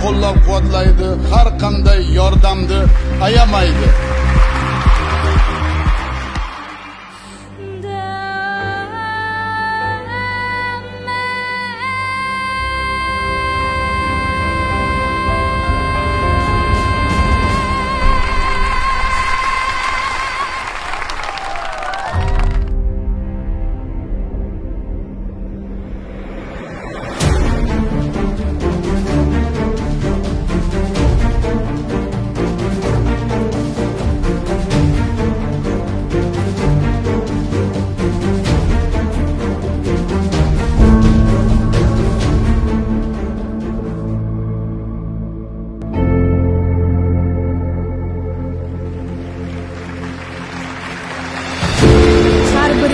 qo'llab-quvvatlaydi, har qanday yordamni ayamaydi.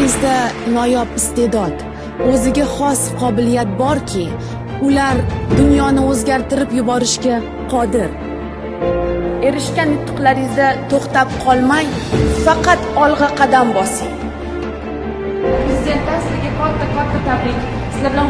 Bizda noyob iste'dod, o'ziga xos qobiliyat borki, ular dunyoni o'zgartirib yuborishga qodir. Erishgan yutuqlaringizda to'xtab qolmang, faqat olg'a qadam bosing. Prezidentdan sizga katta tabrik. Sizlar bilan